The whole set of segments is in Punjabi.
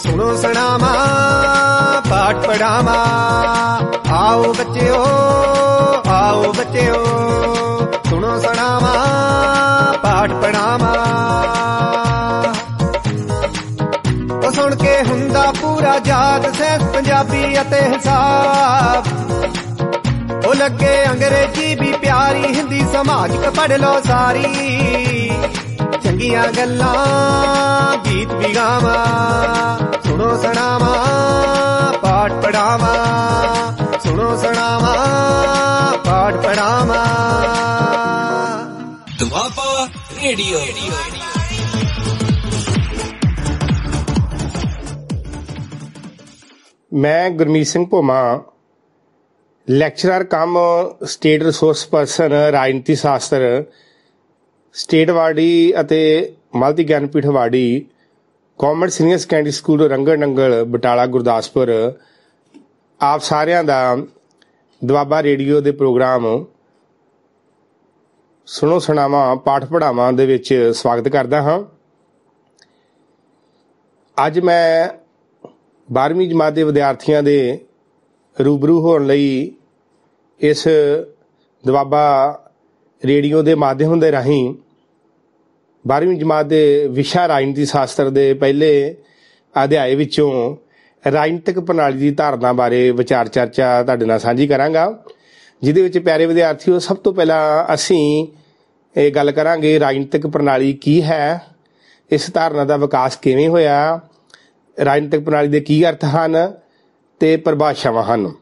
सुनो सनामा पाठ पढ़ावा, आओ बच्चों आओ बच्चों, सुनो सनामा पाठ पढ़ावा। ओ सुन के हुंदा पूरा याद सैंस पंजाबी अते हिसाब, ओ लगे अंग्रेजी भी प्यारी, हिंदी समाजिक पढ़ लो सारी, चंगियां गल्लां गीत भी गावा, सुनो सनावा पाठ पढ़ावा, सुनो सनावा पाठ पढ़ावा। दुआबा रेडियो। मैं गुरमीत सिंह भोमा, ਲੈਕਚਰਰ ਕਮ ਸਟੇਟ ਰਿਸੋਰਸ ਪਰਸਨ ਰਾਜਨੀਤੀ ਸ਼ਾਸਤਰ, ਸਟੇਟ ਅਵਾਰਡੀ ਅਤੇ multi Jnanpith awardee, government senior secondary school Rangar Nangal Batala Gurdaspur, ਆਪ ਸਾਰਿਆਂ ਦਾ ਦੁਆਬਾ ਰੇਡੀਓ ਦੇ ਪ੍ਰੋਗਰਾਮ ਸੁਣੋ ਸੁਣਾਵਾਂ ਪਾਠ ਪੜ੍ਹਾਵਾਂ ਦੇ ਵਿੱਚ ਸਵਾਗਤ ਕਰਦਾ ਹਾਂ। ਅੱਜ ਮੈਂ 12ਵੀਂ ਜਮਾਤ ਦੇ ਵਿਦਿਆਰਥੀਆਂ ਦੇ ਰੂਬਰੂ ਹੋਣ ਲਈ ਇਸ ਦੁਆਬਾ ਰੇਡੀਓ ਦੇ ਮਾਧਿਅਮ ਦੇ ਰਾਹੀਂ 12ਵੀਂ ਜਮਾਤ ਦੇ ਵਿਸ਼ਾ ਰਾਜਨੀਤੀ ਸ਼ਾਸਤਰ ਦੇ ਪਹਿਲੇ ਅਧਿਆਏ ਵਿੱਚੋਂ ਰਾਜਨੀਤਿਕ ਪ੍ਰਣਾਲੀ ਦੀ ਧਾਰਨਾ ਬਾਰੇ ਵਿਚਾਰ ਚਰਚਾ ਤੁਹਾਡੇ ਨਾਲ ਸਾਂਝੀ ਕਰਾਂਗਾ, ਜਿਹਦੇ ਵਿੱਚ ਪਿਆਰੇ ਵਿਦਿਆਰਥੀਓ ਸਭ ਤੋਂ ਪਹਿਲਾਂ ਅਸੀਂ ਇਹ ਗੱਲ ਕਰਾਂਗੇ ਰਾਜਨੀਤਿਕ ਪ੍ਰਣਾਲੀ ਕੀ ਹੈ, ਇਸ ਧਾਰਨਾ ਦਾ ਵਿਕਾਸ ਕਿਵੇਂ ਹੋਇਆ, ਰਾਜਨੀਤਿਕ ਪ੍ਰਣਾਲੀ ਦੇ ਕੀ ਅਰਥ ਹਨ ਤੇ ਪਰਿਭਾਸ਼ਾਵਾਂ ਹਨ।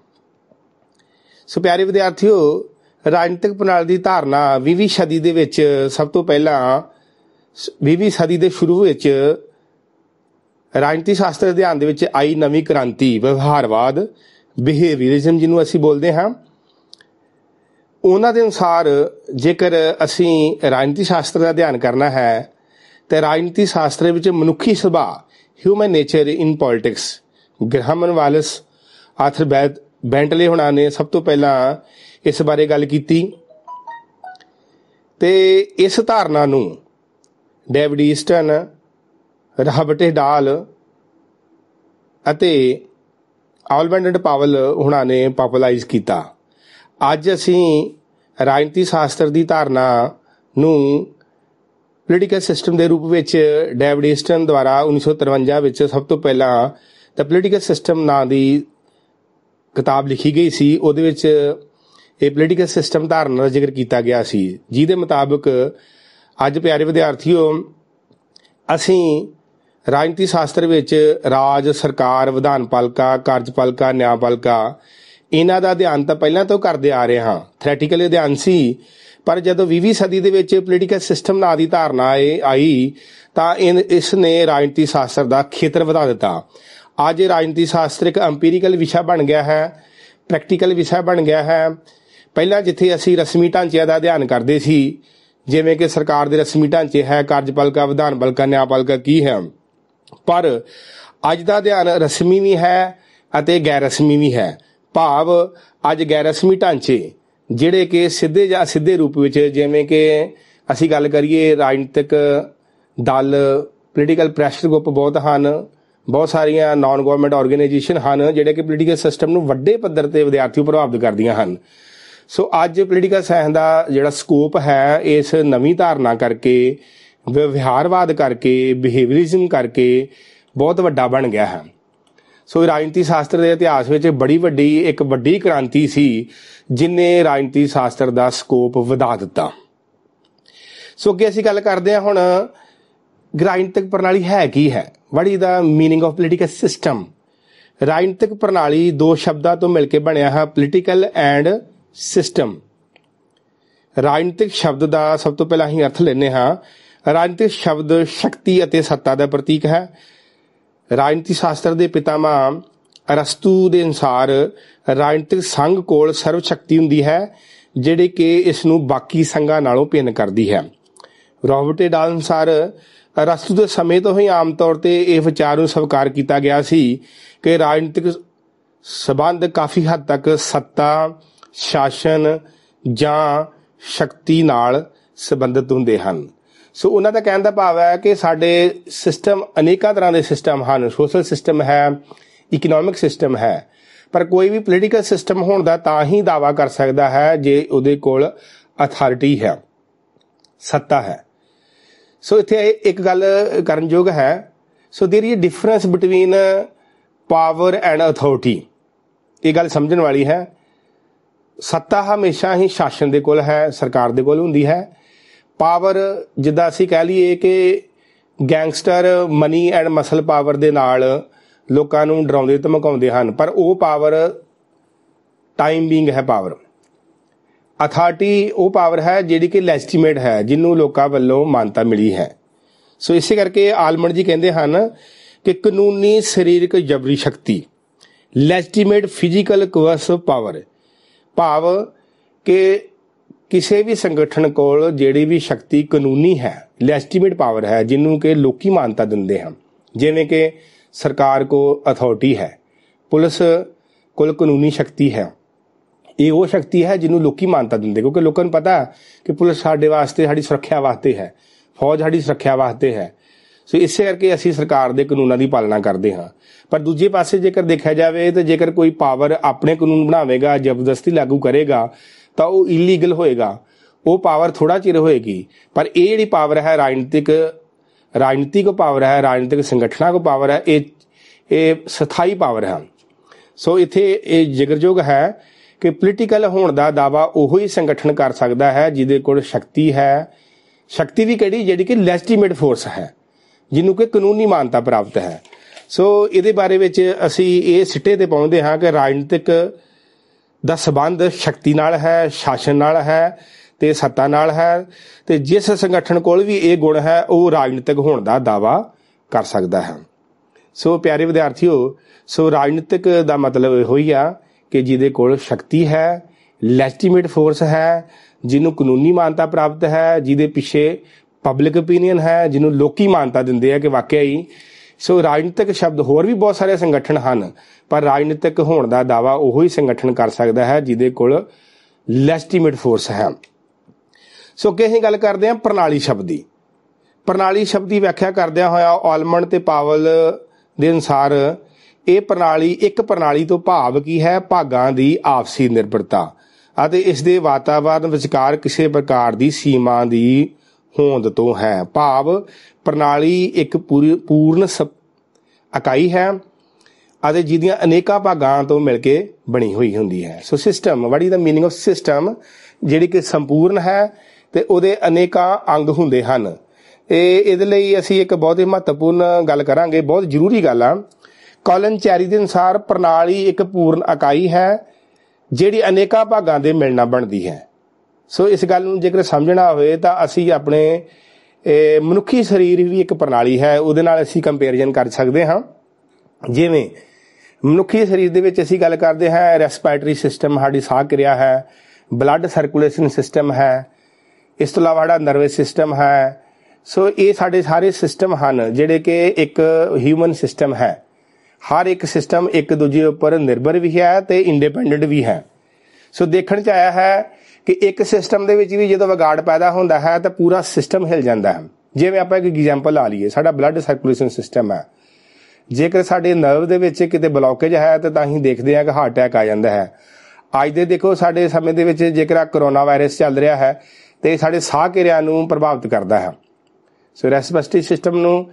ਸੋ ਪਿਆਰੇ ਵਿਦਿਆਰਥੀਓ, ਰਾਜਨੀਤਿਕ ਪ੍ਰਣਾਲੀ ਦੀ ਧਾਰਨਾ 20ਵੀਂ ਸਦੀ ਦੇ ਵਿੱਚ ਸਭ ਤੋਂ ਪਹਿਲਾਂ 20ਵੀਂ ਸਦੀ ਦੇ ਸ਼ੁਰੂ ਵਿੱਚ ਰਾਜਨੀਤੀ ਸ਼ਾਸਤਰ ਅਧਿਐਨ ਦੇ ਵਿੱਚ ਆਈ ਨਵੀਂ ਕ੍ਰਾਂਤੀ ਵਿਵਹਾਰਵਾਦ, ਬਿਹੇਵੀਅਰਿਜ਼ਮ ਜਿਹਨੂੰ ਅਸੀਂ ਬੋਲਦੇ ਹਾਂ, ਉਹਨਾਂ ਦੇ ਅਨੁਸਾਰ ਜੇਕਰ ਅਸੀਂ ਰਾਜਨੀਤੀ ਸ਼ਾਸਤਰ ਦਾ ਅਧਿਐਨ ਕਰਨਾ ਹੈ ਤਾਂ ਰਾਜਨੀਤੀ ਸ਼ਾਸਤਰ ਵਿੱਚ ਮਨੁੱਖੀ ਸੁਭਾਅ, human nature in politics, Graham Wallas, Arthur Bentley ਹੁਣਾਂ ਨੇ ਸਭ ਤੋਂ ਪਹਿਲਾਂ ਇਸ ਬਾਰੇ ਗੱਲ ਕੀਤੀ ਤੇ ਇਸ ਧਾਰਨਾ ਨੂੰ ਡੇਵਿਡ ਈਸਟਨ, ਰਾਬਰਟ ਹਡਾਲ ਅਤੇ ਆਲਬਰਟ ਪਾਵਲ ਹੁਣਾਂ ਨੇ ਪੋਪੂਲਰਾਈਜ਼ ਕੀਤਾ। ਅੱਜ ਅਸੀਂ ਰਾਜਨੀਤੀ ਸ਼ਾਸਤਰ ਦੀ ਧਾਰਨਾ ਨੂੰ ਪੋਲੀਟੀਕਲ ਸਿਸਟਮ ਦੇ ਰੂਪ ਵਿੱਚ ਡੇਵਿਡ ਈਸਟਨ ਦੁਆਰਾ 1953 ਵਿੱਚ ਸਭ ਤੋਂ ਪਹਿਲਾਂ ਦ ਪੋਲੀਟੀਕਲ ਸਿਸਟਮ ਨਾਂ ਦੀ ਕਿਤਾਬ ਲਿਖੀ ਗਈ ਸੀ। ਉਹਦੇ ਵਿੱਚ ਇਹ ਪੋਲੀਟੀਕਲ ਸਿਸਟਮ ਧਾਰਨਾ ਦਾ ਜ਼ਿਕਰ ਕੀਤਾ ਗਿਆ ਸੀ, ਜਿਹਦੇ ਮੁਤਾਬਕ ਅੱਜ ਪਿਆਰੇ ਵਿਦਿਆਰਥੀਓ ਅਸੀਂ ਰਾਜਨੀਤੀ ਸ਼ਾਸਤਰ ਵਿੱਚ ਰਾਜ, ਸਰਕਾਰ, ਵਿਧਾਨ ਪਾਲਿਕਾ, ਕਾਰਜਪਾਲਿਕਾ, ਨਿਆਂਪਾਲਿਕਾ, ਇਹਨਾਂ ਦਾ ਅਧਿਐਨ ਤਾਂ ਪਹਿਲਾਂ ਤੋਂ ਕਰਦੇ ਆ ਰਹੇ ਹਾਂ, ਥਿਓਰੈਟੀਕਲ ਅਧਿਐਨ ਸੀ, ਪਰ ਜਦੋਂ 20ਵੀਂ ਸਦੀ ਦੇ ਵਿੱਚ ਪੋਲੀਟੀਕਲ ਸਿਸਟਮ ਨਾਂ ਦੀ ਧਾਰਨਾ ਆਈ ਤਾਂ ਇਸ ਨੇ ਰਾਜਨੀਤੀ ਸ਼ਾਸਤਰ ਦਾ ਖੇਤਰ ਵਧਾ ਦਿੱਤਾ। ਅੱਜ ਰਾਜਨੀਤੀ ਸ਼ਾਸਤਰ ਇੱਕ ਅੰਪੀਰੀਕਲ ਵਿਸ਼ਾ ਬਣ ਗਿਆ ਹੈ, ਪ੍ਰੈਕਟੀਕਲ ਵਿਸ਼ਾ ਬਣ ਗਿਆ ਹੈ। ਪਹਿਲਾਂ ਜਿੱਥੇ ਅਸੀਂ ਰਸਮੀ ਢਾਂਚਿਆਂ ਦਾ ਅਧਿਐਨ ਕਰਦੇ ਸੀ, ਜਿਵੇਂ ਕਿ ਸਰਕਾਰ ਦੇ ਰਸਮੀ ਢਾਂਚੇ ਹੈ, ਕਾਰਜਪਾਲਿਕਾ, ਵਿਧਾਨ ਪਾਲਿਕਾ, ਨਿਆਂਪਾਲਿਕਾ ਕੀ ਹੈ, ਪਰ ਅੱਜ ਦਾ ਅਧਿਐਨ ਰਸਮੀ ਵੀ ਹੈ ਅਤੇ ਗੈਰ ਰਸਮੀ ਵੀ ਹੈ। ਭਾਵ ਅੱਜ ਗੈਰ ਰਸਮੀ ਢਾਂਚੇ ਜਿਹੜੇ ਕਿ ਸਿੱਧੇ ਜਾਂ ਅਸਿੱਧੇ ਰੂਪ ਵਿੱਚ, ਜਿਵੇਂ ਕਿ ਅਸੀਂ ਗੱਲ ਕਰੀਏ ਰਾਜਨੀਤਿਕ ਦਲ, ਪੋਲੀਟੀਕਲ ਪ੍ਰੈਸ਼ਰ ਗਰੁੱਪ ਬਹੁਤ ਹਨ, ਬਹੁਤ ਸਾਰੀਆਂ ਨਾਨ ਗਵਰਨਮੈਂਟ ਆਰਗੇਨਾਈਜੇਸ਼ਨ ਹਨ ਜਿਹੜੇ ਕਿ ਪੋਲੀਟੀਕਲ ਸਿਸਟਮ ਨੂੰ ਵੱਡੇ ਪੱਧਰ ਤੇ ਵਿਦਿਆਰਥੀ ਪ੍ਰਭਾਵਿਤ ਕਰਦੀਆਂ ਹਨ। ਸੋ ਅੱਜ ਪੋਲੀਟੀਕਲ ਸਾਇੰਸ ਦਾ ਜਿਹੜਾ ਸਕੋਪ ਹੈ ਇਸ ਨਵੀਂ ਧਾਰਨਾ ਕਰਕੇ, ਵਿਵਹਾਰਵਾਦ ਕਰਕੇ, ਬਿਹੇਵੀਅਰਿਜ਼ਮ ਕਰਕੇ ਬਹੁਤ ਵੱਡਾ ਬਣ ਗਿਆ ਹੈ। ਸੋ ਰਾਜਨੀਤੀ ਸ਼ਾਸਤਰ ਦੇ ਇਤਿਹਾਸ ਵਿੱਚ ਇੱਕ ਵੱਡੀ ਕ੍ਰਾਂਤੀ ਸੀ ਜਿਹਨੇ ਰਾਜਨੀਤੀ ਸ਼ਾਸਤਰ ਦਾ ਸਕੋਪ ਵਧਾ ਦਿੱਤਾ। ਸੋ ਅੱਗੇ ਅਸੀਂ ਗੱਲ ਕਰਦੇ ਹਾਂ ਹੁਣ ਰਾਜਨੀਤਿਕ ਪ੍ਰਣਾਲੀ ਹੈ ਕੀ ਹੈ, what is the meaning of political system। ਰਾਜਨੀਤਿਕ ਪ੍ਰਣਾਲੀ ਦੋ ਸ਼ਬਦਾਂ ਤੋਂ ਮਿਲ ਕੇ ਬਣਿਆ ਹੈ, ਪੋਲੀਟੀਕਲ ਐਂਡ ਸਿਸਟਮ। ਰਾਜਨੀਤਿਕ ਸ਼ਬਦ ਦਾ ਸਭ ਤੋਂ ਪਹਿਲਾਂ ਅਸੀਂ ਅਰਥ ਲੈਂਦੇ ਹਾਂ। ਰਾਜਨੀਤਿਕ ਸ਼ਬਦ ਸ਼ਕਤੀ ਅਤੇ ਸੱਤਾ ਦਾ ਪ੍ਰਤੀਕ ਹੈ। ਰਾਜਨੀਤੀ ਸ਼ਾਸਤਰ ਦੇ ਪਿਤਾਮਾ ਅਰਸਤੂ ਦੇ ਅਨੁਸਾਰ ਰਾਜਨੀਤਿਕ ਸੰਘ ਕੋਲ ਸਰਵ ਸ਼ਕਤੀ ਹੁੰਦੀ ਹੈ ਜਿਹੜੀ ਕਿ ਇਸ ਨੂੰ ਬਾਕੀ ਸੰਘਾਂ ਨਾਲੋਂ ਭਿੰਨ ਕਰਦੀ ਹੈ। ਰਾਬਰਟ ਹਡਾਲ ਅਨੁਸਾਰ ਅਰਸਤੂ ਦੇ ਸਮੇਂ ਤੋਂ ਹੀ ਆਮ ਤੌਰ ਤੇ ਇਹ ਵਿਚਾਰ ਨੂੰ ਸਵੀਕਾਰ ਕੀਤਾ ਗਿਆ ਸੀ ਕਿ ਰਾਜਨੀਤਿਕ ਸਬੰਧ ਕਾਫੀ ਹੱਦ ਤੱਕ ਸੱਤਾ, ਸ਼ਾਸਨ ਜਾਂ ਸ਼ਕਤੀ ਨਾਲ ਸੰਬੰਧਿਤ ਹੁੰਦੇ ਹਨ। ਸੋ ਉਹਨਾਂ ਦਾ ਕਹਿਣ ਦਾ ਭਾਵ ਹੈ ਕਿ ਸਾਡੇ ਸਿਸਟਮ ਅਨੇਕਾਂ ਤਰ੍ਹਾਂ ਦੇ ਸਿਸਟਮ ਹਨ, ਸੋਸ਼ਲ ਸਿਸਟਮ ਹੈ, ਇਕਨੋਮਿਕ ਸਿਸਟਮ ਹੈ, ਪਰ ਕੋਈ ਵੀ ਪੋਲੀਟੀਕਲ ਸਿਸਟਮ ਹੋਣ ਦਾ ਤਾਂ ਹੀ ਦਾਅਵਾ ਕਰ ਸਕਦਾ ਹੈ ਜੇ ਉਹਦੇ ਕੋਲ ਅਥਾਰਟੀ ਹੈ, ਸੱਤਾ ਹੈ। ਸੋ ਇੱਥੇ ਇੱਕ ਗੱਲ ਕਰਨਯੋਗ ਹੈ, so there is difference between power and authority. ਇਹ ਗੱਲ ਸਮਝਣ ਵਾਲੀ ਹੈ। ਸੱਤਾ ਹਮੇਸ਼ਾ ਹੀ ਸ਼ਾਸਨ ਦੇ ਕੋਲ ਹੈ, ਸਰਕਾਰ ਦੇ ਕੋਲ ਹੁੰਦੀ ਹੈ। ਪਾਵਰ ਜਿੱਦਾਂ ਅਸੀਂ ਕਹਿ ਲਈਏ ਕਿ gangster money and muscle power ਦੇ ਨਾਲ ਲੋਕਾਂ ਨੂੰ ਡਰਾਉਂਦੇ ਧਮਕਾਉਂਦੇ ਹਨ, ਪਰ ਉਹ ਪਾਵਰ ਟਾਈਮ ਬੀਇੰਗ ਹੈ ਪਾਵਰ। ਅਥਾਰਟੀ ਉਹ ਪਾਵਰ ਹੈ ਜਿਹੜੀ ਕਿ ਲੈਜੀਟੀਮੇਟ ਹੈ, ਜਿਹਨੂੰ ਲੋਕਾਂ ਵੱਲੋਂ ਮਾਨਤਾ ਮਿਲੀ ਹੈ। ਸੋ ਇਸੇ ਕਰਕੇ ਆਲਮੰਡ ਜੀ ਕਹਿੰਦੇ ਹਨ ਕਿ ਕਾਨੂੰਨੀ ਸਰੀਰਕ ਜਬਰੀ ਸ਼ਕਤੀ, ਲੈਜੀਟੀਮੇਟ ਫਿਜ਼ੀਕਲ ਕੋਅਰਸਿਵ ਪਾਵਰ, ਭਾਵ ਕਿ ਕਿਸੇ ਵੀ ਸੰਗਠਨ ਕੋਲ ਜਿਹੜੀ ਵੀ ਸ਼ਕਤੀ ਕਾਨੂੰਨੀ ਹੈ, ਲੈਜੀਟੀਮੇਟ ਪਾਵਰ ਹੈ, ਜਿਹਨੂੰ ਕਿ ਲੋਕੀ ਮਾਨਤਾ ਦਿੰਦੇ ਹਨ। ਜਿਵੇਂ ਕਿ ਸਰਕਾਰ ਕੋਲ ਅਥਾਰਟੀ ਹੈ, ਪੁਲਿਸ ਕੋਲ ਕਾਨੂੰਨੀ ਸ਼ਕਤੀ ਹੈ। ਇਹ ਉਹ ਸ਼ਕਤੀ ਹੈ ਜਿਹਨੂੰ ਲੋਕੀ ਮਾਨਤਾ ਦਿੰਦੇ, ਕਿਉਂਕਿ ਲੋਕਾਂ ਨੂੰ ਪਤਾ ਕਿ ਪੁਲਿਸ ਸਾਡੇ ਵਾਸਤੇ, ਸਾਡੀ ਸੁਰੱਖਿਆ ਵਾਸਤੇ ਹੈ, ਫੌਜ ਸਾਡੀ ਸੁਰੱਖਿਆ ਵਾਸਤੇ ਹੈ। ਸੋ ਇਸੇ ਕਰਕੇ ਅਸੀਂ ਸਰਕਾਰ ਦੇ ਕਾਨੂੰਨਾਂ ਦੀ ਪਾਲਣਾ ਕਰਦੇ ਹਾਂ। ਪਰ ਦੂਜੇ ਪਾਸੇ ਜੇਕਰ ਦੇਖਿਆ ਜਾਵੇ ਤਾਂ ਜੇਕਰ ਕੋਈ ਪਾਵਰ ਆਪਣੇ ਕਾਨੂੰਨ ਬਣਾਵੇਗਾ, ਜ਼ਬਰਦਸਤੀ ਲਾਗੂ ਕਰੇਗਾ, ਤਾਂ ਉਹ ਇਲੀਗਲ ਹੋਏਗਾ। ਉਹ ਪਾਵਰ ਥੋੜਾ ਚਿਰ ਹੋਏਗੀ, ਪਰ ਇਹ ਜਿਹੜੀ ਪਾਵਰ ਹੈ ਰਾਜਨੀਤਿਕ ਪਾਵਰ ਹੈ, ਰਾਜਨੀਤਿਕ ਸੰਗਠਨਾਂ ਕੋ ਪਾਵਰ ਹੈ, ਇਹ ਸਥਾਈ ਪਾਵਰ ਹੈ। ਸੋ ਇੱਥੇ ਇਹ ਜ਼ਿਕਰਯੋਗ ਹੈ ਕਿ ਪੋਲੀਟੀਕਲ ਹੋਣ ਦਾ ਦਾਅਵਾ ਉਹੋ ਹੀ ਸੰਗਠਨ ਕਰ ਸਕਦਾ ਹੈ ਜਿਹਦੇ ਕੋਲ ਸ਼ਕਤੀ ਹੈ। ਸ਼ਕਤੀ ਵੀ ਕਿਹੜੀ? ਜਿਹੜੀ ਕਿ ਲੈਜੀਟੀਮੇਟ ਫੋਰਸ ਹੈ, ਜਿਹਨੂੰ ਕਿ ਕਾਨੂੰਨੀ ਮਾਨਤਾ ਪ੍ਰਾਪਤ ਹੈ। ਸੋ ਇਹਦੇ ਬਾਰੇ ਵਿੱਚ ਅਸੀਂ ਇਹ ਸਿੱਟੇ ਤੇ ਪਾਉਂਦੇ ਹਾਂ ਕਿ ਰਾਜਨੀਤਿਕ ਦਾ ਸੰਬੰਧ ਸ਼ਕਤੀ ਨਾਲ ਹੈ, ਸ਼ਾਸਨ ਨਾਲ ਹੈ ਤੇ ਸੱਤਾ ਨਾਲ ਹੈ, ਤੇ ਜਿਸ ਸੰਗਠਨ ਕੋਲ ਵੀ ਇਹ ਗੁਣ ਹੈ ਉਹ ਰਾਜਨੀਤਿਕ ਹੋਣ ਦਾ ਦਾਅਵਾ ਕਰ ਸਕਦਾ ਹੈ। ਸੋ ਪਿਆਰੇ ਵਿਦਿਆਰਥੀਓ, ਸੋ ਰਾਜਨੀਤਿਕ ਦਾ ਮਤਲਬ ਇਹੋ ਹੀ ਆ ਕਿ ਜਿਹਦੇ ਕੋਲ ਸ਼ਕਤੀ ਹੈ, ਲੈਜੀਟੀਮੇਟ ਫੋਰਸ ਹੈ, ਜਿਹਨੂੰ ਕਾਨੂੰਨੀ ਮਾਨਤਾ ਪ੍ਰਾਪਤ ਹੈ, ਜਿਹਦੇ ਪਿੱਛੇ ਪਬਲਿਕ ਓਪੀਨੀਅਨ ਹੈ, ਜਿਹਨੂੰ ਲੋਕੀ ਮਾਨਤਾ ਦਿੰਦੇ ਆ ਕਿ ਵਾਕਿਆ ਹੀ। ਸੋ ਰਾਜਨੀਤਿਕ ਸ਼ਬਦ ਹੋਰ ਵੀ ਬਹੁਤ ਸਾਰੇ ਸੰਗਠਨ ਹਨ, ਪਰ ਰਾਜਨੀਤਿਕ ਹੋਣ ਦਾ ਦਾਅਵਾ ਉਹੀ ਸੰਗਠਨ ਕਰ ਸਕਦਾ ਹੈ ਜਿਹਦੇ ਕੋਲ ਲੈਜੀਟੀਮੇਟ ਫੋਰਸ ਹੈ। ਸੋ ਅੱਗੇ ਅਸੀਂ ਗੱਲ ਕਰਦੇ ਹਾਂ ਪ੍ਰਣਾਲੀ ਸ਼ਬਦ ਦੀ। ਪ੍ਰਣਾਲੀ ਸ਼ਬਦ ਦੀ ਵਿਆਖਿਆ ਕਰਦਿਆਂ ਹੋਇਆ ਆਲਮੰਡ ਤੇ ਪਾਵਲ ਦੇ ਅਨੁਸਾਰ ਇਹ ਪ੍ਰਣਾਲੀ, ਇੱਕ ਪ੍ਰਣਾਲੀ ਤੋਂ ਭਾਵ ਕੀ ਹੈ? ਭਾਗਾਂ ਦੀ ਆਪਸੀ ਨਿਰਭਰਤਾ ਅਤੇ ਇਸ ਦੇ ਵਾਤਾਵਰਨ ਵਿਚਕਾਰ ਕਿਸੇ ਪ੍ਰਕਾਰ ਦੀ ਸੀਮਾ ਦੀ ਹੋਂਦ ਤੋਂ ਹੈ। ਭਾਵ ਪ੍ਰਣਾਲੀ ਇੱਕ ਪੂਰਨ ਇਕਾਈ ਹੈ ਅਤੇ ਜਿਹਦੀਆਂ ਅਨੇਕਾਂ ਭਾਗਾਂ ਤੋਂ ਮਿਲ ਕੇ ਬਣੀ ਹੋਈ ਹੁੰਦੀ ਹੈ। So system, what is the meaning of system? ਜਿਹੜੀ ਕਿ ਸੰਪੂਰਨ ਹੈ ਤੇ ਉਹਦੇ ਅਨੇਕਾਂ ਅੰਗ ਹੁੰਦੇ ਹਨ। ਇਹਦੇ ਲਈ ਅਸੀਂ ਇੱਕ ਬਹੁਤ ਹੀ ਮਹੱਤਵਪੂਰਨ ਗੱਲ ਕਰਾਂਗੇ, ਬਹੁਤ ਜ਼ਰੂਰੀ ਗੱਲ ਆ। ਕਾਲਨ ਚੈਰੀ ਦੇ ਅਨੁਸਾਰ ਪ੍ਰਣਾਲੀ ਇੱਕ ਪੂਰਨ ਇਕਾਈ ਹੈ ਜਿਹੜੀ ਅਨੇਕਾਂ ਭਾਗਾਂ ਦੇ ਮਿਲਣਾ ਬਣਦੀ ਹੈ। ਸੋ ਇਸ ਗੱਲ ਨੂੰ ਜੇਕਰ ਸਮਝਣਾ ਹੋਵੇ ਤਾਂ ਅਸੀਂ ਆਪਣੇ ਮਨੁੱਖੀ ਸਰੀਰ ਵੀ ਇੱਕ ਪ੍ਰਣਾਲੀ ਹੈ, ਉਹਦੇ ਨਾਲ ਅਸੀਂ ਕੰਪੈਰੀਜ਼ਨ ਕਰ ਸਕਦੇ ਹਾਂ। ਜਿਵੇਂ ਮਨੁੱਖੀ ਸਰੀਰ ਦੇ ਵਿੱਚ ਅਸੀਂ ਗੱਲ ਕਰਦੇ ਹਾਂ ਰੈਸਪੀਰੇਟਰੀ ਸਿਸਟਮ, ਸਾਡੀ ਸਾਹ ਕਿਰਿਆ ਹੈ, ਬਲੱਡ ਸਰਕੂਲੇਸ਼ਨ ਸਿਸਟਮ ਹੈ, ਇਸ ਤੋਂ ਇਲਾਵਾ ਸਾਡਾ ਨਰਵਸ ਸਿਸਟਮ ਹੈ। ਸੋ ਇਹ ਸਾਡੇ ਸਾਰੇ ਸਿਸਟਮ ਹਨ ਜਿਹੜੇ ਕਿ ਇੱਕ ਹਿਊਮਨ ਸਿਸਟਮ ਹੈ। ਹਰ ਇੱਕ ਸਿਸਟਮ ਇੱਕ ਦੂਜੇ ਉੱਪਰ ਨਿਰਭਰ ਵੀ ਹੈ ਤੇ ਇੰਡੀਪੈਂਡੈਂਟ ਵੀ ਹੈ। ਸੋ ਦੇਖਣ 'ਚ ਆਇਆ ਹੈ ਕਿ ਇੱਕ ਸਿਸਟਮ ਦੇ ਵਿੱਚ ਵੀ ਜਦੋਂ ਵਿਗਾੜ ਪੈਦਾ ਹੁੰਦਾ ਹੈ ਤਾਂ ਪੂਰਾ ਸਿਸਟਮ ਹਿਲ ਜਾਂਦਾ ਹੈ। ਜਿਵੇਂ ਆਪਾਂ ਇੱਕ ਐਗਜ਼ਾਮਪਲ ਲਾ ਲਈਏ, ਸਾਡਾ ਬਲੱਡ ਸਰਕੂਲੇਸ਼ਨ ਸਿਸਟਮ ਹੈ। ਜੇਕਰ ਸਾਡੇ ਨਰਵ ਦੇ ਵਿੱਚ ਕਿਤੇ ਬਲੌਕੇਜ ਹੈ ਤਾਂ ਅਸੀਂ ਦੇਖਦੇ ਹਾਂ ਕਿ ਹਾਰਟ ਅਟੈਕ ਆ ਜਾਂਦਾ ਹੈ। ਅੱਜ ਦੇ ਦੇਖੋ ਸਾਡੇ ਸਮੇਂ ਦੇ ਵਿੱਚ ਜੇਕਰ ਕਰੋਨਾ ਵਾਇਰਸ ਚੱਲ ਰਿਹਾ ਹੈ ਤੇ ਸਾਡੇ ਸਾਹ ਕਿਰਿਆ ਨੂੰ ਪ੍ਰਭਾਵਿਤ ਕਰਦਾ ਹੈ। ਸੋ ਰੈਸਪੀਰੇਟਰੀ ਸਿਸਟਮ ਨੂੰ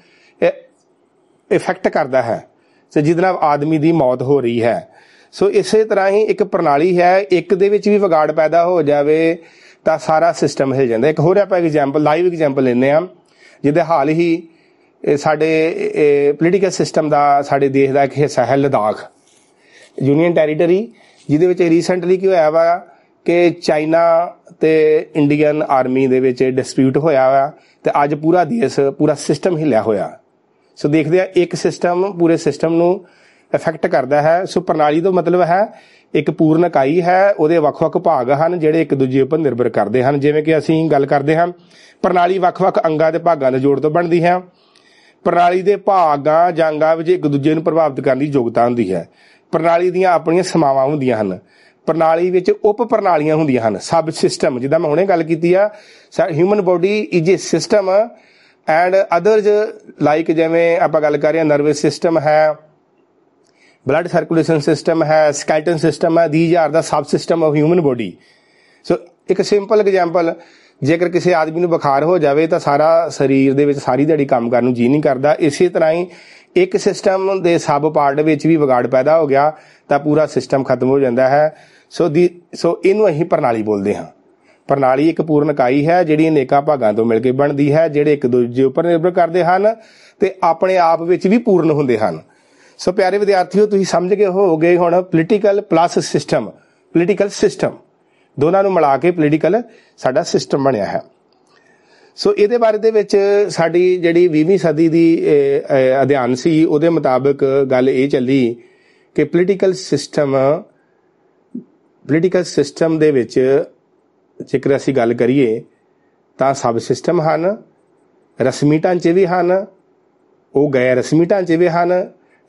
ਇਫੈਕਟ ਕਰਦਾ ਹੈ, ਸੋ ਜਿਹਦੇ ਨਾਲ ਆਦਮੀ ਦੀ ਮੌਤ ਹੋ ਰਹੀ ਹੈ। ਸੋ ਇਸੇ ਤਰ੍ਹਾਂ ਹੀ ਇੱਕ ਪ੍ਰਣਾਲੀ ਹੈ, ਇੱਕ ਦੇ ਵਿੱਚ ਵੀ ਵਿਗਾੜ ਪੈਦਾ ਹੋ ਜਾਵੇ ਤਾਂ ਸਾਰਾ ਸਿਸਟਮ ਹਿਲ ਜਾਂਦਾ। ਇੱਕ ਹੋਰ ਆਪਾਂ ਐਗਜ਼ਾਮਪਲ, ਲਾਈਵ ਐਗਜ਼ਾਮਪਲ ਲੈਂਦੇ ਹਾਂ, ਜਿਹਦੇ ਹਾਲ ਹੀ ਸਾਡੇ ਪੋਲੀਟੀਕਲ ਸਿਸਟਮ ਦਾ, ਸਾਡੇ ਦੇਸ਼ ਦਾ ਇੱਕ ਹਿੱਸਾ ਹੈ ਲੱਦਾਖ, ਯੂਨੀਅਨ ਟੈਰੀਟਰੀ, ਜਿਹਦੇ ਵਿੱਚ ਰੀਸੈਂਟਲੀ ਕੀ ਹੋਇਆ ਵਾ ਕਿ ਚਾਈਨਾ ਤੇ ਇੰਡੀਅਨ ਆਰਮੀ ਦੇ ਵਿੱਚ ਡਿਸਪਿਊਟ ਹੋਇਆ ਵਾ ਤੇ ਅੱਜ ਪੂਰਾ ਦੇਸ਼, ਪੂਰਾ ਸਿਸਟਮ ਹਿੱਲਿਆ ਹੋਇਆ। ਸੋ ਦੇਖਦੇ ਆ ਇੱਕ ਸਿਸਟਮ ਪੂਰੇ ਸਿਸਟਮ ਨੂੰ ਇਫੈਕਟ ਕਰਦਾ ਹੈ। ਸੋ ਪ੍ਰਣਾਲੀ ਤੋਂ ਮਤਲਬ ਹੈ ਇੱਕ ਪੂਰਨ ਇਕਾਈ ਹੈ, ਉਹਦੇ ਵੱਖ-ਵੱਖ ਭਾਗ ਹਨ ਜਿਹੜੇ ਇੱਕ ਦੂਜੇ ਉੱਪਰ ਨਿਰਭਰ ਕਰਦੇ ਹਨ। ਜਿਵੇਂ ਕਿ ਅਸੀਂ ਗੱਲ ਕਰਦੇ ਹਾਂ ਪ੍ਰਣਾਲੀ ਵੱਖ-ਵੱਖ ਅੰਗਾਂ ਤੇ ਭਾਗਾਂ ਦੇ ਜੋੜ ਤੋਂ ਬਣਦੀ ਹੈ। ਪ੍ਰਣਾਲੀ ਦੇ ਭਾਗਾਂ ਜਾਂ ਅੰਗਾਂ ਵਿੱਚ ਇੱਕ ਦੂਜੇ ਨੂੰ ਪ੍ਰਭਾਵਿਤ ਕਰਨ ਦੀ ਯੋਗਤਾ ਹੁੰਦੀ ਹੈ। ਪ੍ਰਣਾਲੀ ਦੀਆਂ ਆਪਣੀਆਂ ਸੀਮਾਵਾਂ ਹੁੰਦੀਆਂ ਹਨ, ਪ੍ਰਣਾਲੀ ਵਿੱਚ ਉਪ ਪ੍ਰਣਾਲੀਆਂ ਹੁੰਦੀਆਂ ਹਨ, ਸਬ ਸਿਸਟਮ। ਜਿੱਦਾਂ ਮੈਂ ਹੁਣੇ ਗੱਲ ਕੀਤੀ ਆ, human body is a system and others like ਜਿਵੇਂ ਆਪਾਂ ਗੱਲ ਕਰ ਰਹੇ ਹਾਂ ਨਰਵਸ ਸਿਸਟਮ ਹੈ, ਬਲੱਡ ਸਰਕੂਲੇਸ਼ਨ ਸਿਸਟਮ ਹੈ, ਸਕੈਲਟਨ ਸਿਸਟਮ ਹੈ, these are the sub system of human body. So ਇੱਕ ਸਿੰਪਲ ਐਗਜ਼ਾਮਪਲ, ਜੇਕਰ ਕਿਸੇ ਆਦਮੀ ਨੂੰ ਬੁਖਾਰ ਹੋ ਜਾਵੇ ਤਾਂ ਸਾਰਾ ਸਰੀਰ ਦੇ ਵਿੱਚ ਸਾਰੀ ਦਿਹਾੜੀ ਕੰਮ ਕਰਨ ਨੂੰ ਜੀਅ ਨਹੀਂ ਕਰਦਾ। ਇਸੇ ਤਰ੍ਹਾਂ ਹੀ ਇੱਕ ਸਿਸਟਮ ਦੇ ਸਬ ਪਾਰਟ ਵਿੱਚ ਵੀ ਵਿਗਾੜ ਪੈਦਾ ਹੋ ਗਿਆ ਤਾਂ ਪੂਰਾ ਸਿਸਟਮ ਖਤਮ ਹੋ ਜਾਂਦਾ ਹੈ। ਸੋ ਇਹਨੂੰ ਅਸੀਂ ਪ੍ਰਣਾਲੀ ਬੋਲਦੇ ਹਾਂ। ਪ੍ਰਣਾਲੀ ਇੱਕ ਪੂਰਨ ਇਕਾਈ ਹੈ ਜਿਹੜੀ ਅਨੇਕਾਂ ਭਾਗਾਂ ਤੋਂ ਮਿਲ ਕੇ ਬਣਦੀ ਹੈ, ਜਿਹੜੇ ਇੱਕ ਦੂਜੇ ਉੱਪਰ ਨਿਰਭਰ ਕਰਦੇ ਹਨ ਤੇ ਆਪਣੇ ਆਪ ਵਿੱਚ ਵੀ ਪੂਰਨ ਹੁੰਦੇ ਹਨ। ਸੋ ਪਿਆਰੇ ਵਿਦਿਆਰਥੀਓ, ਤੁਸੀਂ ਸਮਝ ਗਏ ਹੋਵੋਗੇ ਹੁਣ political plus system, political system ਦੋਨਾਂ ਨੂੰ ਮਿਲਾ ਕੇ ਪੋਲੀਟੀਕਲ ਸਾਡਾ ਸਿਸਟਮ ਬਣਿਆ ਹੈ। ਸੋ ਇਹਦੇ ਬਾਰੇ ਦੇ ਵਿੱਚ ਸਾਡੀ ਜਿਹੜੀ 20ਵੀਂ ਸਦੀ ਦੀ ਅਧਿਐਨ ਸੀ, ਉਹਦੇ ਮੁਤਾਬਕ ਗੱਲ ਇਹ ਚੱਲੀ ਕਿ ਪੋਲੀਟੀਕਲ ਸਿਸਟਮ ਦੇ ਵਿੱਚ ਜੇਕਰ ਅਸੀਂ ਗੱਲ ਕਰੀਏ ਤਾਂ ਸਬ ਸਿਸਟਮ ਹਨ, ਰਸਮੀ ਢਾਂਚੇ ਵੀ ਹਨ, ਉਹ ਗੈਰ ਰਸਮੀ ਢਾਂਚੇ ਵੀ ਹਨ।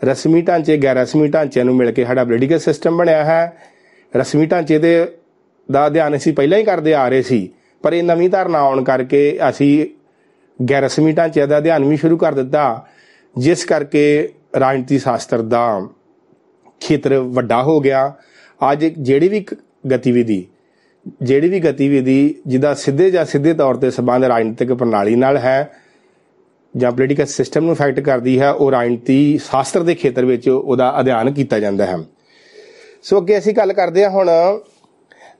ਰਸਮੀ ਢਾਂਚੇ ਗੈਰ ਰਸਮੀ ਢਾਂਚਿਆਂ ਨੂੰ ਮਿਲ ਕੇ ਸਾਡਾ ਪੋਲੀਟੀਕਲ ਸਿਸਟਮ ਬਣਿਆ ਹੈ। ਰਸਮੀ ਢਾਂਚੇ ਦਾ ਅਧਿਐਨ ਅਸੀਂ ਪਹਿਲਾਂ ਹੀ ਕਰਦੇ ਆ ਰਹੇ ਸੀ, ਪਰ ਇਹ ਨਵੀਂ ਧਾਰਨਾ ਆਉਣ ਕਰਕੇ ਅਸੀਂ ਗੈਰ ਰਸਮੀ ਢਾਂਚਿਆਂ ਦਾ ਅਧਿਐਨ ਵੀ ਸ਼ੁਰੂ ਕਰ ਦਿੱਤਾ, ਜਿਸ ਕਰਕੇ ਰਾਜਨੀਤੀ ਸ਼ਾਸਤਰ ਦਾ ਖੇਤਰ ਵੱਡਾ ਹੋ ਗਿਆ। ਅੱਜ ਜਿਹੜੀ ਵੀ ਗਤੀਵਿਧੀ ਜਿਹਦਾ ਸਿੱਧੇ ਜਾਂ ਸਿੱਧੇ ਤੌਰ ਤੇ ਸੰਬੰਧ ਰਾਜਨੀਤਿਕ ਪ੍ਰਣਾਲੀ ਨਾਲ ਹੈ ਜਾਂ ਪੋਲੀਟੀਕਲ ਸਿਸਟਮ ਨੂੰ ਇਫੈਕਟ ਕਰਦੀ ਹੈ, ਉਹ ਰਾਜਨੀਤੀ ਸ਼ਾਸਤਰ ਦੇ ਖੇਤਰ ਵਿੱਚ ਉਹਦਾ ਅਧਿਐਨ ਕੀਤਾ ਜਾਂਦਾ ਹੈ। ਸੋ ਅੱਗੇ ਅਸੀਂ ਗੱਲ ਕਰਦੇ ਹਾਂ ਹੁਣ,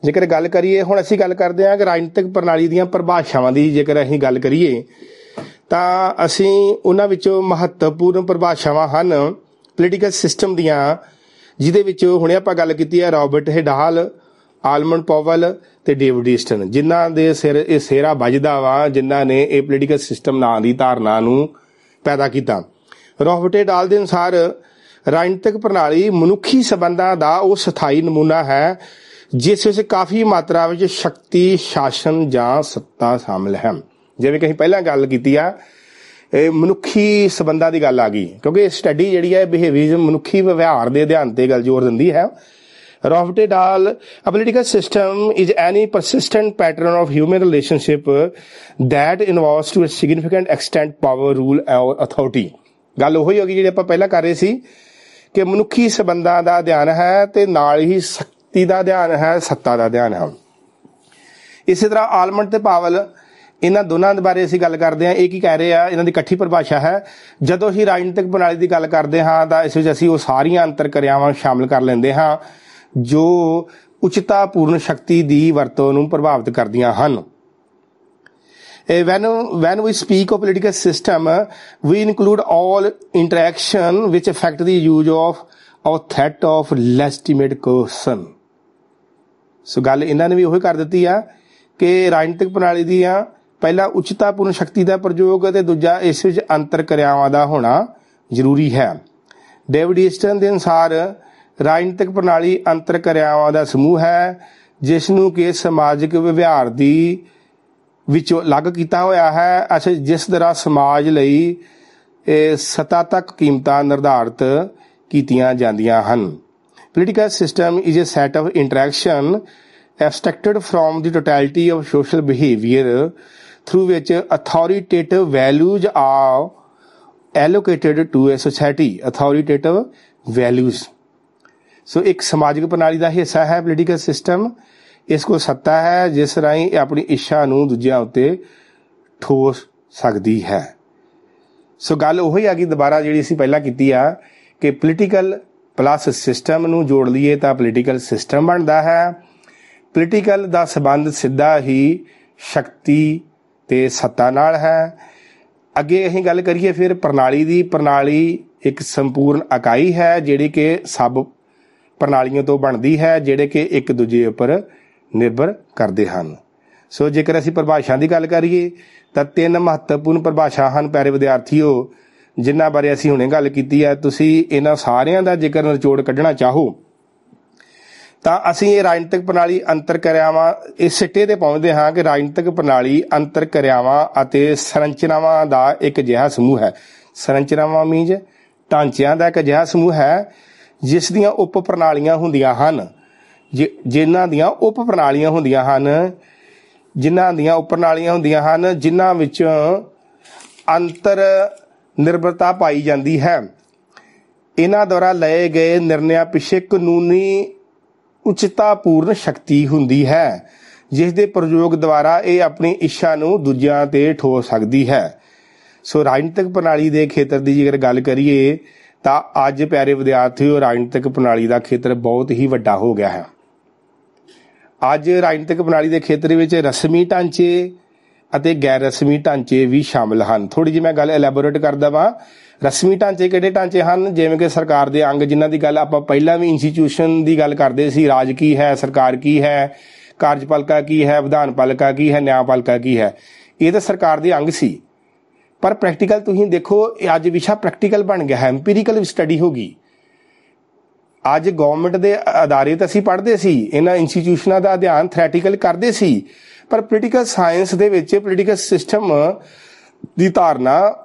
ਜੇਕਰ ਗੱਲ ਕਰੀਏ ਹੁਣ ਅਸੀਂ ਗੱਲ ਕਰਦੇ ਹਾਂ ਕਿ ਰਾਜਨੀਤਿਕ ਪ੍ਰਣਾਲੀ ਦੀਆਂ ਪਰਿਭਾਸ਼ਾਵਾਂ ਦੀ ਜੇਕਰ ਅਸੀਂ ਗੱਲ ਕਰੀਏ ਤਾਂ ਅਸੀਂ ਉਹਨਾਂ ਵਿੱਚੋਂ ਮਹੱਤਵਪੂਰਨ ਪਰਿਭਾਸ਼ਾਵਾਂ ਹਨ ਪੋਲੀਟੀਕਲ ਸਿਸਟਮ ਦੀਆਂ, ਜਿਹਦੇ ਵਿੱਚ ਹੁਣੇ ਆਪਾਂ ਗੱਲ ਕੀਤੀ ਹੈ ਰੌਬਰਟ ਹੇਡਾਲ, ਆਲਮੰਡ ਪਾਵਲ ਤੇ ਡੇਵਿਡ ਈਸਟਨ, ਜਿਨ੍ਹਾਂ ਦੇ ਸਿਰ ਇਹ ਸਿਹਰਾ ਵੱਜਦਾ ਵਾ, ਜਿਨ੍ਹਾਂ ਨੇ ਇਹ ਪੋਲੀਟੀਕਲ ਸਿਸਟਮ ਨਾਂ ਦੀ ਧਾਰਨਾ ਨੂੰ ਪੈਦਾ ਕੀਤਾ। ਰੌਬਰਟ ਹੇਡਾਲ ਦੇ ਅਨੁਸਾਰ ਰਾਜਨੀਤਿਕ ਪ੍ਰਣਾਲੀ ਮਨੁੱਖੀ ਸੰਬੰਧਾਂ ਦਾ ਉਹ ਸਥਾਈ ਨਮੂਨਾ ਹੈ ਜਿਸ ਵਿੱਚ ਕਾਫੀ ਮਾਤਰਾ ਵਿੱਚ ਸ਼ਕਤੀ, ਸ਼ਾਸਨ ਜਾਂ ਸੱਤਾ ਸ਼ਾਮਿਲ ਹੈ। ਜਿਵੇਂ ਕਿ ਅਸੀਂ ਪਹਿਲਾਂ ਗੱਲ ਕੀਤੀ ਆ, ਇਹ ਮਨੁੱਖੀ ਸੰਬੰਧਾਂ ਦੀ ਗੱਲ ਆ ਗਈ, ਕਿਉਂਕਿ ਇਹ ਸਟੱਡੀ ਜਿਹੜੀ ਹੈ ਬਿਹੇਵੀਅਰ ਮਨੁੱਖੀ ਵਿਵਹਾਰ ਦੇ ਅਧਿਐਨ ਤੇ ਗੱਲ ਜ਼ੋਰ ਦਿੰਦੀ ਹੈ। Robert Hall, a political system is any persistent pattern of human relationship that involves to a significant extent power, rule or authority. ਗੱਲ ਉਹੀ ਹੋ ਗਈ ਜਿਹੜੀ ਆਪਾਂ ਪਹਿਲਾਂ ਕਰ ਰਹੇ ਸੀ ਕਿ ਮਨੁੱਖੀ ਸੰਬੰਧਾਂ ਦਾ ਅਧਿਐਨ ਹੈ ਤੇ ਨਾਲ ਹੀ ਸ਼ਕਤੀ ਦਾ ਅਧਿਐਨ ਹੈ, ਸੱਤਾ ਦਾ ਅਧਿਐਨ ਹੈ। ਇਸੇ ਤਰ੍ਹਾਂ ਆਲਮੰਡ ਤੇ ਪਾਵਲ, ਇਹਨਾਂ ਦੋਨਾਂ ਦੇ ਬਾਰੇ ਅਸੀਂ ਗੱਲ ਕਰਦੇ ਹਾਂ। ਇਹ ਕੀ ਕਹਿ ਰਹੇ ਆ, ਇਹਨਾਂ ਦੀ ਇਕੱਠੀ ਪਰਿਭਾਸ਼ਾ ਹੈ, ਜਦੋਂ ਅਸੀਂ ਰਾਜਨੀਤਿਕ ਪ੍ਰਣਾਲੀ ਦੀ ਗੱਲ ਕਰਦੇ ਹਾਂ ਤਾਂ ਇਸ ਵਿੱਚ ਅਸੀਂ ਉਹ ਸਾਰੀਆਂ ਅੰਤਰ ਕਿਰਿਆਵਾਂ ਸ਼ਾਮਿਲ ਕਰ ਲੈਂਦੇ ਹਾਂ ਜੋ ਉਚਿਤਾਪੂਰਨ ਸ਼ਕਤੀ ਦੀ ਵਰਤੋਂ ਨੂੰ ਪ੍ਰਭਾਵਿਤ ਕਰਦੀਆਂ ਹਨ। When we speak of political system, we include all interaction which affect the use of or threat of legitimate coercion. ਸੋ ਗੱਲ ਇਹਨਾਂ ਨੇ ਵੀ ਉਹੀ ਕਰ ਦਿੱਤੀ ਆ ਕਿ ਰਾਜਨੀਤਿਕ ਪ੍ਰਣਾਲੀ ਦੀਆਂ ਪਹਿਲਾ ਉਚਿਤਾਪੂਰਨ ਸ਼ਕਤੀ ਦਾ ਪ੍ਰਯੋਗ ਅਤੇ ਦੂਜਾ ਇਸ ਵਿੱਚ ਅੰਤਰ ਕਿਰਿਆਵਾਂ ਦਾ ਹੋਣਾ ਜ਼ਰੂਰੀ ਹੈ। ਡੇਵਿਡ ਈਸਟਨ ਦੇ ਅਨੁਸਾਰ ਰਾਜਨੀਤਿਕ ਪ੍ਰਣਾਲੀ ਅੰਤਰ ਕਿਰਿਆਵਾਂ ਦਾ ਸਮੂਹ ਹੈ ਜਿਸ ਨੂੰ ਕਿ ਸਮਾਜਿਕ ਵਿਵਹਾਰ ਦੀ ਵਿੱਚੋਂ ਅਲੱਗ ਕੀਤਾ ਹੋਇਆ ਹੈ ਅਤੇ ਜਿਸ ਤਰ੍ਹਾਂ ਸਮਾਜ ਲਈ ਸੱਤਾ ਤੱਕ ਕੀਮਤਾਂ ਨਿਰਧਾਰਿਤ ਕੀਤੀਆਂ ਜਾਂਦੀਆਂ ਹਨ। Political system is a set of interaction abstracted from the totality of social behavior through which authoritative values are allocated to a society. Authoritative values. ਸੋ ਇੱਕ ਸਮਾਜਿਕ ਪ੍ਰਣਾਲੀ ਦਾ ਹਿੱਸਾ ਹੈ ਪੋਲੀਟੀਕਲ ਸਿਸਟਮ। ਇਸ ਕੋਲ ਸੱਤਾ ਹੈ ਜਿਸ ਰਾਹੀਂ ਆਪਣੀ ਇੱਛਾ ਨੂੰ ਦੂਜਿਆਂ ਉੱਤੇ ਠੋਸ ਸਕਦੀ ਹੈ। ਸੋ ਗੱਲ ਉਹੀ ਆ ਗਈ ਦੁਬਾਰਾ ਜਿਹੜੀ ਅਸੀਂ ਪਹਿਲਾਂ ਕੀਤੀ ਆ ਕਿ ਪੋਲੀਟੀਕਲ ਪਲੱਸ ਸਿਸਟਮ ਨੂੰ ਜੋੜ ਲਈਏ ਤਾਂ ਪੋਲੀਟੀਕਲ ਸਿਸਟਮ ਬਣਦਾ ਹੈ। ਪੋਲੀਟੀਕਲ ਦਾ ਸੰਬੰਧ ਸਿੱਧਾ ਹੀ ਸ਼ਕਤੀ ਤੇ ਸੱਤਾ ਨਾਲ ਹੈ। ਅੱਗੇ ਅਸੀਂ ਗੱਲ ਕਰੀਏ ਫਿਰ ਪ੍ਰਣਾਲੀ ਦੀ। ਪ੍ਰਣਾਲੀ ਇੱਕ ਸੰਪੂਰਨ ਇਕਾਈ ਹੈ ਜਿਹੜੀ ਕਿ ਸਭ ਪ੍ਰਣਾਲੀਆਂ ਤੋਂ ਬਣਦੀ ਹੈ ਜਿਹੜੇ ਕਿ ਇੱਕ ਦੂਜੇ ਉੱਪਰ ਨਿਰਭਰ ਕਰਦੇ ਹਨ। ਸੋ ਜੇਕਰ ਅਸੀਂ ਪਰਿਭਾਸ਼ਾ ਦੀ ਗੱਲ ਕਰੀਏ ਤਾਂ 3 ਮਹੱਤਵਪੂਰਨ ਪਰਿਭਾਸ਼ਾ ਹਨ ਪਿਆਰੇ ਵਿਦਿਆਰਥੀਓ, ਜਿਨ੍ਹਾਂ ਬਾਰੇ ਅਸੀਂ ਹੁਣੇ ਗੱਲ ਕੀਤੀ ਹੈ। ਤੁਸੀਂ ਇਹਨਾਂ ਸਾਰਿਆਂ ਦਾ ਜੇਕਰ ਨਿਚੋੜ ਕੱਢਣਾ ਚਾਹੋ ਤਾਂ ਅਸੀਂ ਇਹ ਰਾਜਨੀਤਿਕ ਪ੍ਰਣਾਲੀ ਅੰਤਰ ਕਿਰਿਆਵਾਂ ਇਸ ਸਿੱਟੇ ਤੇ ਪਹੁੰਚਦੇ ਹਾਂ ਕਿ ਰਾਜਨੀਤਿਕ ਪ੍ਰਣਾਲੀ ਅੰਤਰ ਕਿਰਿਆਵਾਂ ਅਤੇ ਸੰਰਚਨਾਵਾਂ ਦਾ ਇੱਕ ਅਜਿਹਾ ਸਮੂਹ ਹੈ। ਸੰਰਚਨਾਵਾਂ ਮੀਨਜ਼ ਢਾਂਚਿਆਂ ਦਾ ਇੱਕ ਅਜਿਹਾ ਸਮੂਹ ਹੈ ਜਿਸ ਦੀਆਂ ਉਪ ਪ੍ਰਣਾਲੀਆਂ ਹੁੰਦੀਆਂ ਹਨ ਜਿਨ੍ਹਾਂ ਦੀਆਂ ਉਪ ਪ੍ਰਣਾਲੀਆਂ ਹੁੰਦੀਆਂ ਹਨ ਜਿਨ੍ਹਾਂ ਵਿੱਚ ਅੰਤਰ ਨਿਰਭਰਤਾ ਪਾਈ ਜਾਂਦੀ ਹੈ। ਇਹਨਾਂ ਦੁਆਰਾ ਲਏ ਗਏ ਨਿਰਣਿਆਂ ਪਿੱਛੇ ਕਾਨੂੰਨੀ ਉਚਿਤਾਪੂਰਨ ਸ਼ਕਤੀ ਹੁੰਦੀ ਹੈ, ਜਿਸ ਦੇ ਪ੍ਰਯੋਗ ਦੁਆਰਾ ਇਹ ਆਪਣੀ ਇੱਛਾ ਨੂੰ ਦੂਜਿਆਂ ਤੇ ਠੋਕ ਸਕਦੀ ਹੈ। ਸੋ ਰਾਜਨੀਤਿਕ ਪ੍ਰਣਾਲੀ ਦੇ ਖੇਤਰ ਦੀ ਜੇਕਰ ਗੱਲ ਕਰੀਏ ਤਾਂ ਅੱਜ ਪਿਆਰੇ ਵਿਦਿਆਰਥੀਓ, ਰਾਜਨੀਤਿਕ ਪ੍ਰਣਾਲੀ ਦਾ ਖੇਤਰ ਬਹੁਤ ਹੀ ਵੱਡਾ ਹੋ ਗਿਆ ਹੈ। ਅੱਜ ਰਾਜਨੀਤਿਕ ਪ੍ਰਣਾਲੀ ਦੇ ਖੇਤਰ ਵਿੱਚ ਰਸਮੀ ਢਾਂਚੇ ਅਤੇ ਗੈਰ ਰਸਮੀ ਢਾਂਚੇ ਵੀ ਸ਼ਾਮਲ ਹਨ। ਥੋੜ੍ਹੀ ਜਿਹੀ ਮੈਂ ਗੱਲ ਐਲੈਬੋਰੇਟ ਕਰ ਦੇਵਾਂ। ਰਸਮੀ ਢਾਂਚੇ ਕਿਹੜੇ ਢਾਂਚੇ ਹਨ? ਜਿਵੇਂ ਕਿ ਸਰਕਾਰ ਦੇ ਅੰਗ, ਜਿਨ੍ਹਾਂ ਦੀ ਗੱਲ ਆਪਾਂ ਪਹਿਲਾਂ ਵੀ ਇੰਸਟੀਟਿਊਸ਼ਨ ਦੀ ਗੱਲ ਕਰਦੇ ਸੀ। ਰਾਜ ਕੀ ਹੈ, ਸਰਕਾਰ ਕੀ ਹੈ, ਕਾਰਜਪਾਲਿਕਾ ਕੀ ਹੈ, ਵਿਧਾਨਪਾਲਿਕਾ ਕੀ ਹੈ, ਨਿਆਂਪਾਲਿਕਾ ਕੀ ਹੈ। ਇਹ ਤਾਂ ਸਰਕਾਰ ਦੇ ਅੰਗ ਸੀ, ਪਰ ਪ੍ਰੈਕਟੀਕਲ ਤੁਸੀਂ ਦੇਖੋ ਅੱਜ ਵਿਸ਼ਾ ਪ੍ਰੈਕਟੀਕਲ ਬਣ ਗਿਆ ਹੈ, ਐਮਪੀਰੀਕਲ ਸਟੱਡੀ ਹੋ ਗਈ। ਅੱਜ ਗਵਰਨਮੈਂਟ ਦੇ ਅਦਾਰੇ ਤਾਂ ਅਸੀਂ ਪੜ੍ਹਦੇ ਸੀ, ਇਹਨਾਂ ਇੰਸਟੀਟਿਊਸ਼ਨਾਂ ਦਾ ਅਧਿਐਨ ਥਿਓਰੈਟੀਕਲ ਕਰਦੇ ਸੀ, ਪਰ ਪੋਲੀਟੀਕਲ ਸਾਇੰਸ ਦੇ ਵਿੱਚ ਪੋਲੀਟੀਕਲ ਸਿਸਟਮ ਦੀ ਧਾਰਨਾ,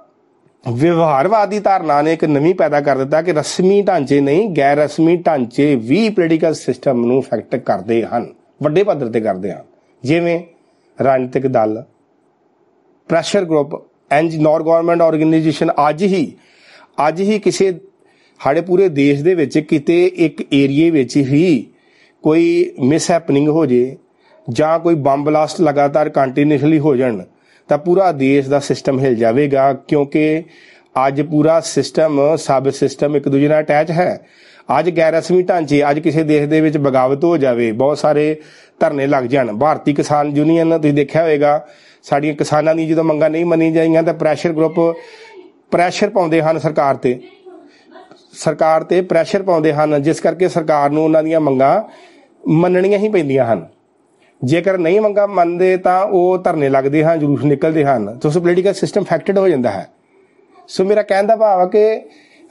ਵਿਵਹਾਰਵਾਦ ਦੀ ਧਾਰਨਾ ਨੇ ਇੱਕ ਨਵੀਂ ਪੈਦਾ ਕਰ ਦਿੱਤਾ ਕਿ ਰਸਮੀ ਢਾਂਚੇ ਨਹੀਂ, ਗੈਰ ਰਸਮੀ ਢਾਂਚੇ ਵੀ ਪੋਲੀਟੀਕਲ ਸਿਸਟਮ ਨੂੰ ਇਫੈਕਟ ਕਰਦੇ ਹਨ, ਵੱਡੇ ਪੱਧਰ ਤੇ ਕਰਦੇ ਹਨ। ਜਿਵੇਂ ਰਾਜਨੀਤਿਕ Dal, pressure group, non government organisation. ਅੱਜ ਹੀ ਕਿਸੇ ਸਾਡੇ ਪੂਰੇ ਦੇਸ਼ ਦੇ ਵਿੱਚ ਕਿਤੇ ਇੱਕ ਏਰੀਏ ਵਿੱਚ ਹੀ ਕੋਈ ਮਿਸਹੈਪਨਿੰਗ ਹੋ ਜੇ ਜਾਂ ਕੋਈ ਬੰਬ ਬਲਾਸਟ ਲਗਾਤਾਰ ਕੰਟੀਨਿਊਸਲੀ ਹੋ ਜਾਣ ਤਾਂ ਪੂਰਾ ਦੇਸ਼ ਦਾ ਸਿਸਟਮ ਹਿਲ ਜਾਵੇਗਾ, ਕਿਉਂਕਿ ਅੱਜ ਪੂਰਾ ਸਿਸਟਮ, ਸਬ ਸਿਸਟਮ ਇੱਕ ਦੂਜੇ ਨਾਲ ਅਟੈਚ ਹੈ। ਅੱਜ ਗੈਰ ਰਸਮੀ ਢਾਂਚੇ, ਅੱਜ ਕਿਸੇ ਦੇਸ਼ ਦੇ ਵਿੱਚ ਬਗਾਵਤ ਹੋ ਜਾਵੇ, ਬਹੁਤ ਸਾਰੇ ਧਰਨੇ ਲੱਗ ਜਾਣ। ਭਾਰਤੀ ਕਿਸਾਨ ਯੂਨੀਅਨ ਤੁਸੀਂ ਦੇਖਿਆ ਹੋਵੇਗਾ, ਸਾਡੀਆਂ ਕਿਸਾਨਾਂ ਦੀ ਜਦੋਂ ਮੰਗਾਂ ਨਹੀਂ ਮੰਨੀਆਂ ਜਾਈਆਂ ਤਾਂ ਪ੍ਰੈਸ਼ਰ ਗਰੁੱਪ ਪ੍ਰੈਸ਼ਰ ਪਾਉਂਦੇ ਹਨ, ਸਰਕਾਰ ਤੇ ਪ੍ਰੈਸ਼ਰ ਪਾਉਂਦੇ ਹਨ, ਜਿਸ ਕਰਕੇ ਸਰਕਾਰ ਨੂੰ ਉਹਨਾਂ ਦੀਆਂ ਮੰਗਾਂ ਮੰਨਣੀਆਂ ਹੀ ਪੈਂਦੀਆਂ ਹਨ। ਜੇਕਰ ਨਹੀਂ ਮੰਗਾਂ ਮੰਨਦੇ ਤਾਂ ਉਹ ਧਰਨੇ ਲੱਗਦੇ ਹਨ, ਜਲੂਸ ਨਿਕਲਦੇ ਹਨ, ਤਾਂ ਉਸ ਪੋਲੀਟੀਕਲ ਸਿਸਟਮ ਅਫੈਕਟਡ ਹੋ ਜਾਂਦਾ ਹੈ। ਸੋ ਮੇਰਾ ਕਹਿਣ ਦਾ ਭਾਵ ਹੈ ਕਿ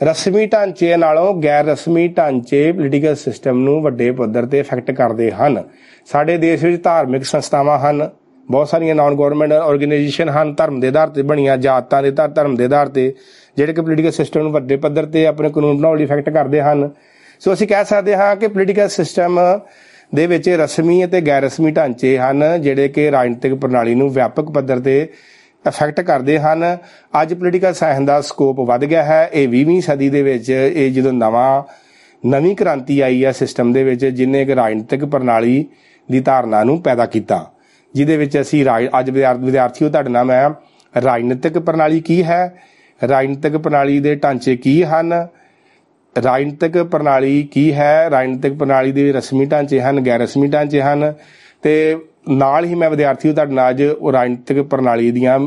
ਰਸਮੀ ਢਾਂਚੇ ਨਾਲੋਂ ਗੈਰ ਰਸਮੀ ਢਾਂਚੇ ਪੋਲੀਟੀਕਲ ਸਿਸਟਮ ਨੂੰ ਵੱਡੇ ਪੱਧਰ ਤੇ ਇਫੈਕਟ ਕਰਦੇ ਹਨ। ਸਾਡੇ ਦੇਸ਼ ਵਿੱਚ ਧਾਰਮਿਕ ਸੰਸਥਾਵਾਂ ਹਨ, ਬਹੁਤ ਸਾਰੀਆਂ ਨੌਨ ਗਵਰਨਮੈਂਟ ਆਰਗੇਨਾਈਜੇਸ਼ਨ ਹਨ, ਧਰਮ ਦੇ ਆਧਾਰ ਤੇ ਬਣੀਆਂ, ਜਾਤਾਂ ਦੇ ਧਰਮ ਦੇ ਆਧਾਰ ਤੇ, ਜਿਹੜੇ ਕਿ ਪੋਲੀਟੀਕਲ ਸਿਸਟਮ ਨੂੰ ਵੱਡੇ ਪੱਧਰ ਤੇ ਆਪਣੇ ਕਾਨੂੰਨ ਬਣਾਉਣ ਲਈ ਇਫੈਕਟ ਕਰਦੇ ਹਨ। ਸੋ ਅਸੀਂ ਕਹਿ ਸਕਦੇ ਹਾਂ ਕਿ ਪੋਲੀਟੀਕਲ ਸਿਸਟਮ ਦੇ ਵਿੱਚ ਰਸਮੀ ਅਤੇ ਗੈਰ ਰਸਮੀ ਢਾਂਚੇ ਹਨ, ਜਿਹੜੇ ਕਿ ਰਾਜਨੀਤਿਕ ਪ੍ਰਣਾਲੀ ਨੂੰ ਵਿਆਪਕ ਪੱਧਰ ਤੇ ਇਫੈਕਟ ਕਰਦੇ ਹਨ। ਅੱਜ ਪੋਲੀਟੀਕਲ ਸਾਇੰਸ ਦਾ ਸਕੋਪ ਵੱਧ ਗਿਆ ਹੈ। ਇਹ 20ਵੀਂ ਸਦੀ ਦੇ ਵਿੱਚ ਇਹ ਜਦੋਂ ਨਵੀਂ ਕ੍ਰਾਂਤੀ ਆਈ ਹੈ ਸਿਸਟਮ ਦੇ ਵਿੱਚ, ਜਿਹਨੇ ਕਿ ਰਾਜਨੀਤਿਕ ਪ੍ਰਣਾਲੀ ਦੀ ਧਾਰਨਾ ਨੂੰ ਪੈਦਾ ਕੀਤਾ, ਜਿਹਦੇ ਵਿੱਚ ਅਸੀਂ ਅੱਜ ਵਿਦਿਆਰਥੀਓ ਤੁਹਾਡੇ ਨਾਲ ਮੈਂ ਰਾਜਨੀਤਿਕ ਪ੍ਰਣਾਲੀ ਕੀ ਹੈ, ਰਾਜਨੀਤਿਕ ਪ੍ਰਣਾਲੀ ਦੇ ਢਾਂਚੇ ਕੀ ਹਨ, ਰਾਜਨੀਤਿਕ ਪ੍ਰਣਾਲੀ ਕੀ ਹੈ, ਰਾਜਨੀਤਿਕ ਪ੍ਰਣਾਲੀ ਦੇ ਰਸਮੀ ਢਾਂਚੇ ਹਨ, ਗੈਰ ਰਸਮੀ ਢਾਂਚੇ ਹਨ, ਤੇ ਨਾਲ ਹੀ ਮੈਂ ਵਿਦਿਆਰਥੀਓ ਤੁਹਾਡੇ ਨਾਲ ਅੱਜ ਰਾਜਨੀਤਿਕ ਪ੍ਰਣਾਲੀ ਦੀਆਂ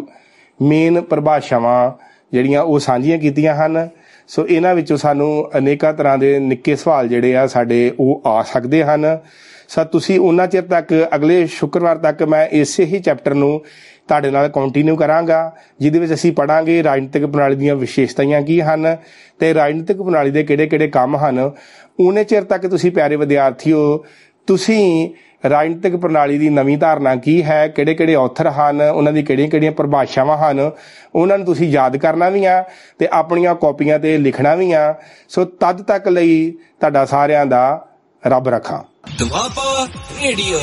ਮੇਨ ਪਰਿਭਾਸ਼ਾਵਾਂ ਜਿਹੜੀਆਂ ਉਹ ਸਾਂਝੀਆਂ ਕੀਤੀਆਂ ਹਨ। ਸੋ ਇਹਨਾਂ ਵਿੱਚੋਂ ਸਾਨੂੰ ਅਨੇਕਾਂ ਤਰ੍ਹਾਂ ਦੇ ਨਿੱਕੇ ਸਵਾਲ ਜਿਹੜੇ ਆ ਸਾਡੇ ਉਹ ਆ ਸਕਦੇ ਹਨ। ਸੋ ਤੁਸੀਂ ਉਹਨਾਂ ਚਿਰ ਤੱਕ, ਅਗਲੇ ਸ਼ੁੱਕਰਵਾਰ ਤੱਕ ਮੈਂ ਇਸੇ ਹੀ ਚੈਪਟਰ ਨੂੰ ਤੁਹਾਡੇ ਨਾਲ ਕੰਟੀਨਿਊ ਕਰਾਂਗਾ, ਜਿਹਦੇ ਵਿੱਚ ਅਸੀਂ ਪੜ੍ਹਾਂਗੇ ਰਾਜਨੀਤਿਕ ਪ੍ਰਣਾਲੀ ਦੀਆਂ ਵਿਸ਼ੇਸ਼ਤਾਵਾਂ ਕੀ ਹਨ ਤੇ ਰਾਜਨੀਤਿਕ ਪ੍ਰਣਾਲੀ ਦੇ ਕਿਹੜੇ-ਕਿਹੜੇ ਕੰਮ ਹਨ। ਉਹਨੇ ਚਿਰ ਤੱਕ ਤੁਸੀਂ ਪਿਆਰੇ ਵਿਦਿਆਰਥੀਓ, ਤੁਸੀਂ ਰਾਜਨੀਤਿਕ ਪ੍ਰਣਾਲੀ ਦੀ ਨਵੀਂ ਧਾਰਨਾ ਕੀ ਹੈ, ਕਿਹੜੇ-ਕਿਹੜੇ ਆਥਰ ਹਨ, ਉਹਨਾਂ ਦੀ ਕਿਹੜੀਆਂ-ਕਿਹੜੀਆਂ ਪਰਿਭਾਸ਼ਾਵਾਂ ਹਨ, ਉਹਨਾਂ ਨੂੰ ਤੁਸੀਂ ਯਾਦ ਕਰਨਾ ਵੀ ਆ ਤੇ ਆਪਣੀਆਂ ਕਾਪੀਆਂ ਤੇ ਲਿਖਣਾ ਵੀ ਆ। ਸੋ ਤਦ ਤੱਕ ਲਈ ਤੁਹਾਡਾ ਸਾਰਿਆਂ ਦਾ ਰੱਬ ਰੱਖਾ। ਦੁਆਬਾ ਰੇਡੀਓ।